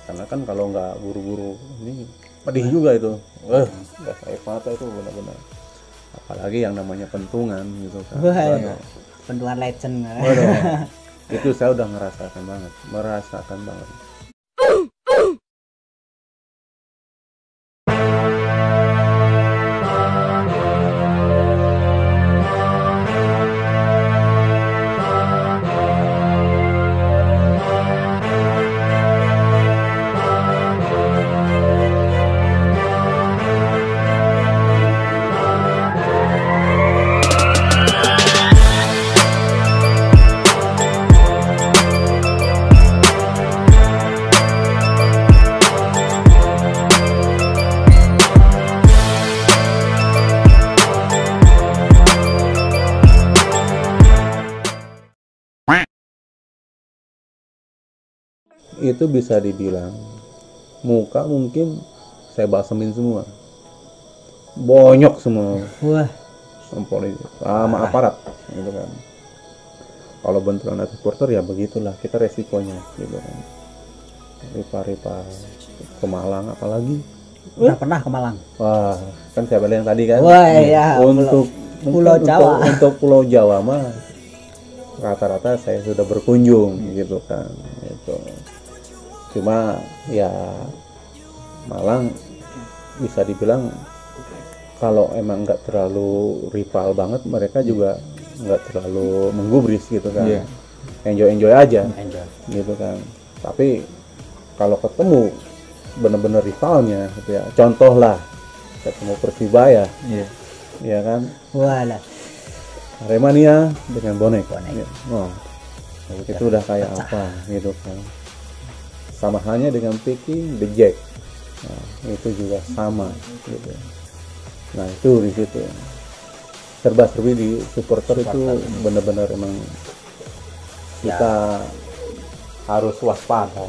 karena kan kalau nggak buru-buru ini pedih juga itu, gas air mata itu benar-benar, apalagi yang namanya pentungan gitu kan. Wah, pentungan legend. Waduh, itu saya udah merasakan banget. Itu bisa dibilang muka mungkin saya balsemin semua, bonyok semua. Wah, Polisi sama aparat gitu kan. Kalau benturan ada supporter ya begitulah, kita resikonya gitu kan. Ripa ke Malang apalagi. udah pernah ke Malang. Wah, kan saya bilang tadi kan. Wah, ya, Untuk Pulau Jawa. Untuk Pulau Jawa mah rata-rata saya sudah berkunjung gitu kan. Gitu. Cuma ya Malang bisa dibilang kalau emang nggak terlalu rival banget, mereka juga nggak terlalu menggubris gitu kan. Enjoy aja gitu kan. Tapi kalau ketemu bener-bener rivalnya gitu ya, contoh lah ketemu Persibaya, ya kan, Walah, Aremania dengan bonek. Ya. Oh, itu udah kayak apa gitu kan. Sama halnya dengan Peking The Jack, nah, itu juga sama gitu. Nah itu di situ serba-serbi di supporter itu benar-benar emang kita harus waspada.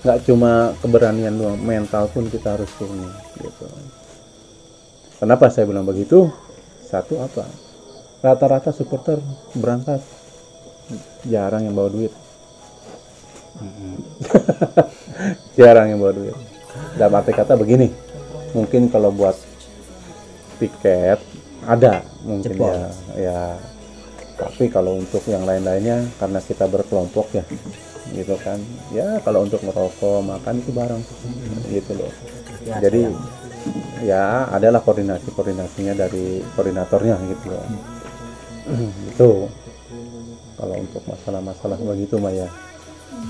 Nggak cuma keberanian doang, mental pun kita harus punya gitu. Kenapa saya bilang begitu? Satu apa? Rata-rata supporter berangkat jarang yang bawa duit. Jarang yang bawa duit. Dalam arti kata begini, mungkin kalau buat tiket ada mungkin ya, tapi kalau untuk yang lain-lainnya karena kita berkelompok ya gitu kan, ya kalau untuk merokok makan itu bareng gitu loh. Jadi ya adalah koordinasinya dari koordinatornya gitu loh. Itu kalau untuk masalah begitu mah ya.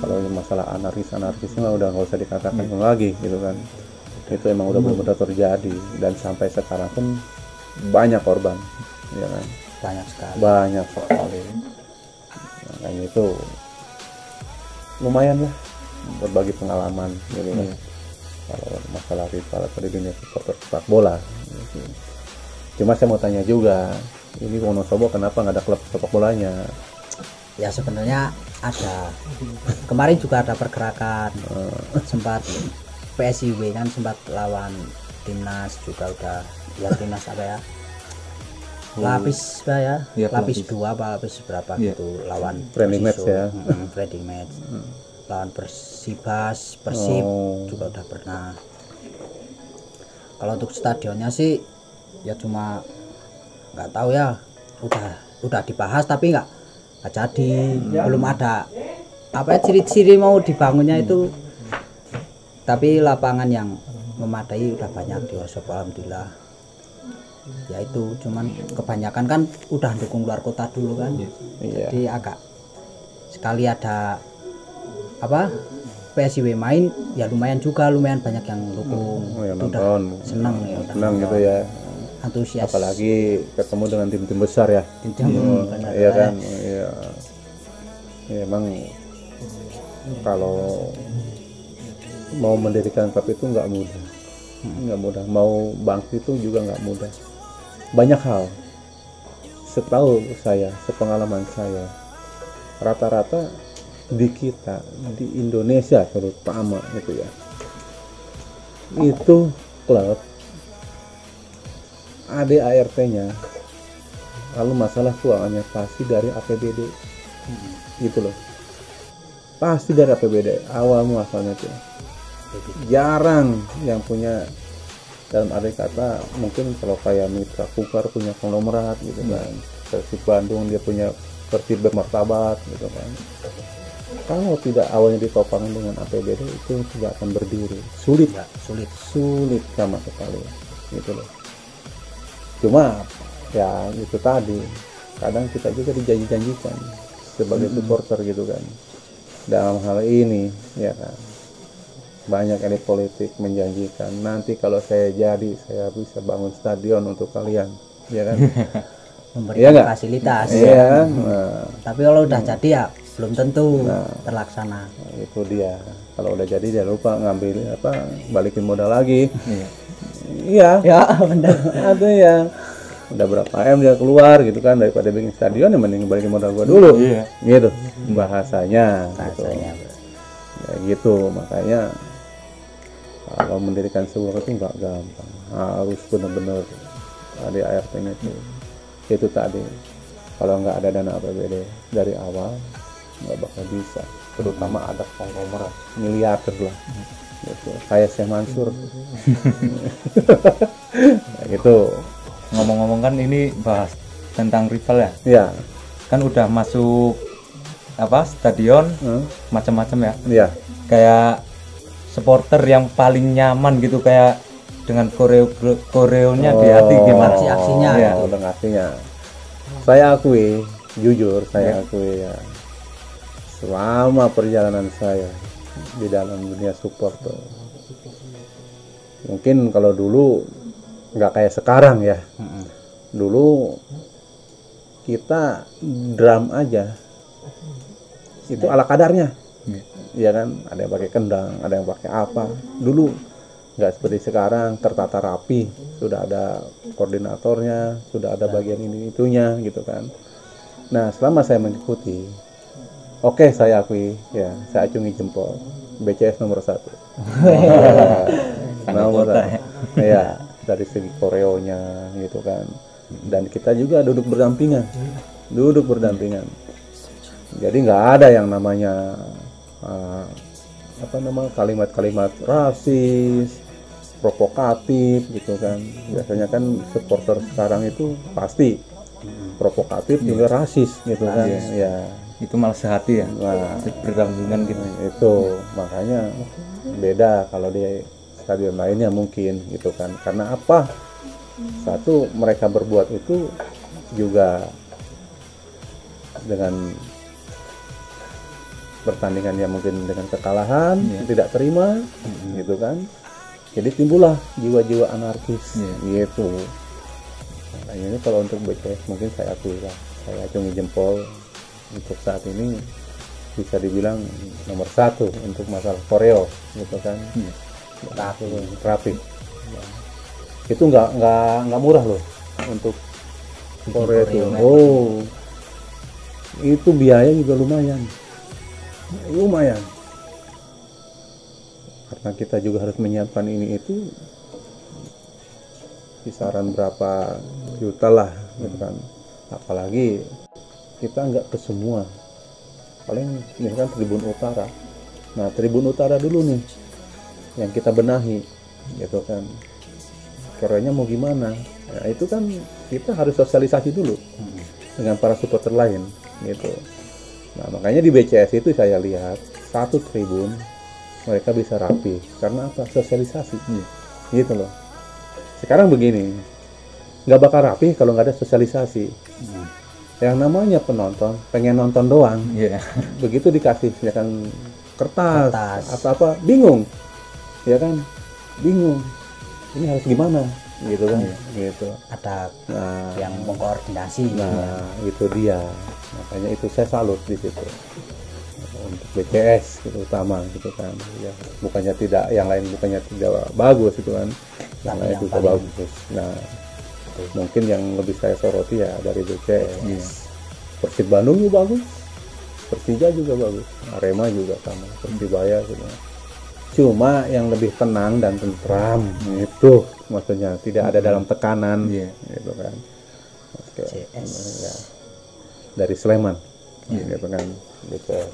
Kalau masalah anarkis mah udah nggak usah dikatakan lagi gitu kan. Itu emang udah benar-benar terjadi dan sampai sekarang pun banyak korban, ya kan? Banyak sekali. Nah, itu lumayan lah berbagi pengalaman gitu kan. Kalau masalah rival atau di dunia sepak bola gitu. Cuma saya mau tanya juga, ini Wonosobo kenapa nggak ada klub sepak bolanya? ya sebenarnya ada, kemarin juga ada pergerakan, sempat PSIW kan sempat lawan timnas juga udah, ya timnas apa ya, lapis apa ya, lapis 2 apa lapis berapa gitu, lawan friendly match ya, friendly match, lawan Persib juga udah pernah. Kalau untuk stadionnya sih ya cuma nggak tahu ya, udah dibahas tapi nggak jadi, belum ada apa ya ciri-ciri mau dibangunnya itu. Tapi lapangan yang memadai udah banyak di Wonosobo alhamdulillah. Ya itu cuman kebanyakan kan udah dukung luar kota dulu kan. Jadi agak sekali ada apa PSIW main ya lumayan banyak yang dukung. Udah senang gitu ya, antusias, apalagi ketemu dengan tim-tim besar ya. Iya kan, ya emang kalau mau mendirikan klub itu nggak mudah, mau bangkit itu juga nggak mudah, banyak hal. Setahu saya, sepengalaman saya, rata-rata di kita di Indonesia terutama gitu ya, itu klub ADART-nya, lalu masalah keuangannya pasti dari APBD gitu loh. pasti dari APBD awal muasalnya tuh. Jarang yang punya, dalam arti kata mungkin kalau kayak Mitra Kukar punya konglomerat gitu kan, Persib Bandung dia punya Persib bermartabat gitu kan. Kalau tidak awalnya ditopang dengan APBD itu tidak akan berdiri, sulit sama sekali gitu loh. Cuma ya itu tadi, kadang kita juga dijanji-janjikan sebagai supporter gitu kan. Dalam hal ini ya kan, banyak elit politik menjanjikan nanti kalau saya jadi saya bisa bangun stadion untuk kalian, ya kan? Memberikan fasilitas. Iya kan? Nah, tapi kalau udah jadi ya belum tentu terlaksana. Itu dia. Kalau udah jadi dia lupa ngambil balikin modal lagi. Iya. Ya benar. Ada ya. Udah berapa M dia keluar gitu kan, daripada bikin stadion yang mending balikin modal gua dulu. Iya. Gitu bahasanya. Gitu. Ya gitu, makanya kalau mendirikan sebuah itu nggak gampang, harus benar-benar ada ART-nya itu tadi. Kalau nggak ada dana APBD dari awal nggak bakal bisa, terutama ada konglomerat miliarder lah gitu. Kayak Syekh Mansur. Nah, gitu. Ngomong-ngomong kan ini bahas tentang rival ya. Iya. Kan udah masuk stadion macam-macam ya. Iya. Kayak supporter yang paling nyaman gitu, kayak dengan koreonya di hati gimana sih aksinya? Ya, dengan aksinya. Saya akui, jujur saya akui ya, selama perjalanan saya di dalam dunia supporter, mungkin kalau dulu nggak kayak sekarang ya. Dulu kita drum aja itu ala kadarnya. Iya kan, ada yang pakai kendang, ada yang pakai apa. Dulu nggak seperti sekarang tertata rapi, sudah ada koordinatornya, sudah ada bagian ini itunya gitu kan. Nah selama saya mengikuti, oke, saya akui ya, saya acungi jempol, BCS nomor 1. Nomor 1 ya, dari segi koreonya gitu kan. Dan kita juga duduk berdampingan, jadi nggak ada yang namanya kalimat-kalimat rasis, provokatif gitu kan. Biasanya kan supporter sekarang itu pasti provokatif juga rasis gitu kan. Ya itu malah sehati ya. Nah, berdampingan gitu. Itu makanya beda kalau di stadion lainnya mungkin gitu kan. Karena apa? Satu, mereka berbuat itu juga dengan pertandingannya mungkin dengan kekalahan, tidak terima gitu kan. Jadi timbullah jiwa-jiwa anarkis gitu. Nah, ini kalau untuk BCS mungkin saya akui lah, saya acungi jempol untuk saat ini bisa dibilang nomor 1 untuk masalah koreo gitu kan. Rapi. Nah, itu nggak murah loh untuk koreo itu. Itu biaya juga lumayan, karena kita juga harus menyiapkan ini itu kisaran berapa juta lah gitu kan. Apalagi kita nggak ke semua, paling misalkan Tribun Utara. Nah Tribun Utara dulu nih yang kita benahi gitu kan, koreonya mau gimana. Nah itu kan kita harus sosialisasi dulu dengan para supporter lain gitu. Nah makanya di BCS itu saya lihat satu tribun mereka bisa rapi karena apa? Sosialisasi gitu loh. Sekarang begini, nggak bakal rapi kalau nggak ada sosialisasi. Yang namanya penonton pengen nonton doang, begitu dikasih ya kan kertas atau apa bingung, ya kan bingung ini harus gimana gitu kan. Gitu ada yang mengkoordinasi. Nah itu dia, makanya itu saya salut di situ untuk BCS gitu, utama gitu kan ya. Bukannya tidak, yang lain bukannya tidak bagus gitu kan, yang lain juga bagus. Nah mungkin yang lebih saya soroti ya dari BCS. Persib Bandung juga bagus, Persija juga bagus, Arema juga sama, Persibaya gitu. Cuma yang lebih tenang dan tentram itu maksudnya, tidak ada dalam tekanan gitu kan. Ya. Dari Sleman gitu kan BCS.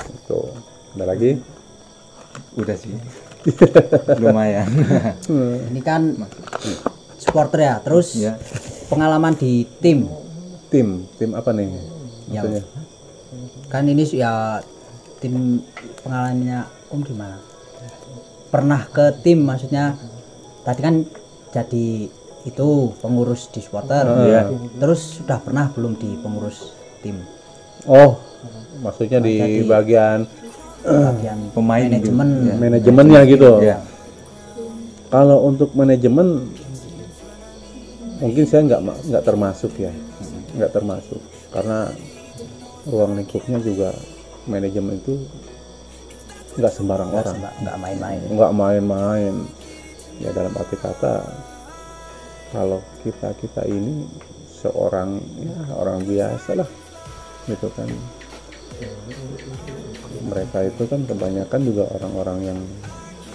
Itu ada lagi? Udah sih. Lumayan. Ini kan supporter ya. Terus Ya. pengalaman di tim. Tim apa nih? Ya, Maksudnya? kan ini ya tim pengalamannya Om gimana? Pernah ke tim maksudnya tadi kan jadi itu pengurus di supporter. Iya. Terus sudah pernah belum di pengurus tim? Oh, maksudnya di Jadi- bagian Bagian Pemain manajemen. gitu. Ya. manajemennya gitu. Ya. Kalau untuk manajemen mungkin saya nggak termasuk ya, nggak termasuk karena ruang lingkupnya juga manajemen itu nggak sembarang orang, Nggak main-main. nggak main-main. Ya dalam arti kata kalau kita ini seorang ya orang biasa lah, gitu kan. Mereka itu kan kebanyakan juga orang-orang yang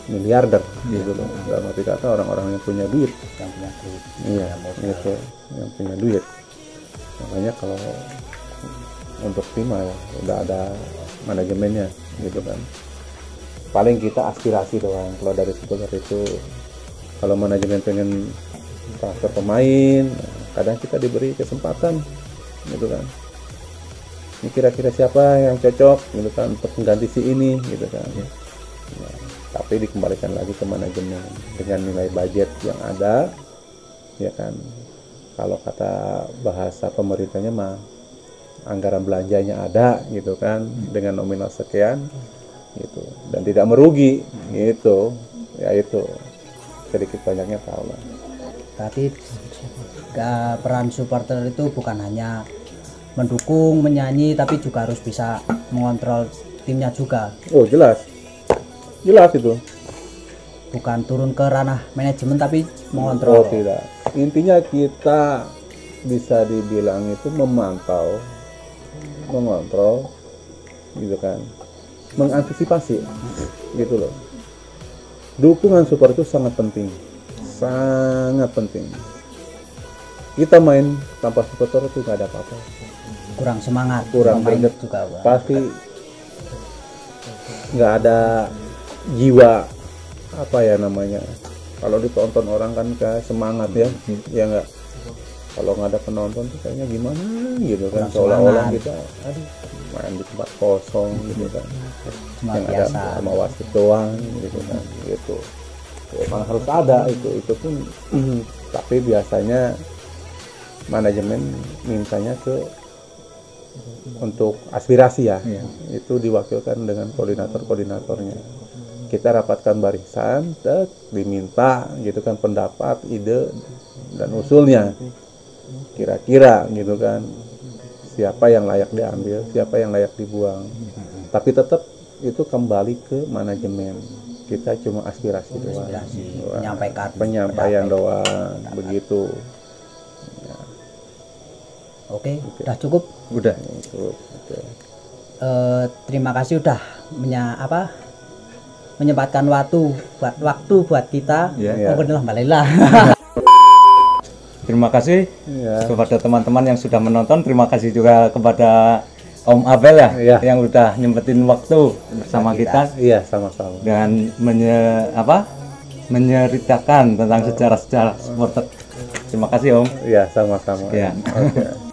miliarder gitu loh. Dalam arti kata orang-orang yang punya duit. Yang punya duit. Iya, itu yang punya duit. Makanya kalau untuk tim ya udah ada manajemennya gitu kan. Paling kita aspirasi doang. Kalau dari supporter itu, kalau manajemen pengen transfer pemain, kadang kita diberi kesempatan gitu kan. Ini kira-kira siapa yang cocok gitu kan untuk mengganti si ini gitu kan. Ya, tapi dikembalikan lagi ke manajemen dengan nilai budget yang ada, ya kan. Kalau kata bahasa pemerintahnya mah anggaran belanjanya ada gitu kan, dengan nominal sekian gitu, dan tidak merugi gitu. Ya itu sedikit banyaknya tahu lah. Berarti peran supporter itu bukan hanya mendukung, menyanyi, tapi juga harus bisa mengontrol timnya juga. Oh jelas itu. Bukan turun ke ranah manajemen tapi Oh mengontrol. tidak, intinya kita bisa dibilang itu memantau, mengontrol gitu kan, mengantisipasi gitu loh. Dukungan support itu sangat penting, sangat penting. Kita main tanpa supporter itu nggak ada apa-apa, Kurang semangat. kurang pemain greget, juga. Bang. pasti nggak ada jiwa apa ya namanya. Kalau ditonton orang kan kayak semangat ya, ya nggak. Kalau nggak ada penonton tuh kayaknya gimana gitu kan, Kurang seolah-olah semangat. kita aduh main di tempat kosong gitu kan, Cuma yang ada biasa. sama wasit doang gitu kan, gitu. Emang harus ada itu pun tapi biasanya manajemen mintanya ke untuk aspirasi ya, Iya. itu diwakilkan dengan koordinatornya. Kita rapatkan barisan, diminta gitu kan pendapat, ide dan usulnya, kira-kira gitu kan siapa yang layak diambil, siapa yang layak dibuang. Tapi tetap itu kembali ke manajemen. Kita cuma aspirasi doang. Doang. Menyampaikan Penyampaian pendapat. doang, begitu. Oke, udah cukup. Udah. Itu. Terima kasih udah menyempatkan waktu buat kita. Ya. Alhamdulillah. Terima kasih Ya. kepada teman-teman yang sudah menonton. Terima kasih juga kepada Om Abel ya, Iya. yang udah nyempetin waktu bersama kita Iya, sama-sama. dengan menceritakan tentang sejarah-sejarah supporter. Terima kasih Om. Iya, sama-sama. Ya. Oke.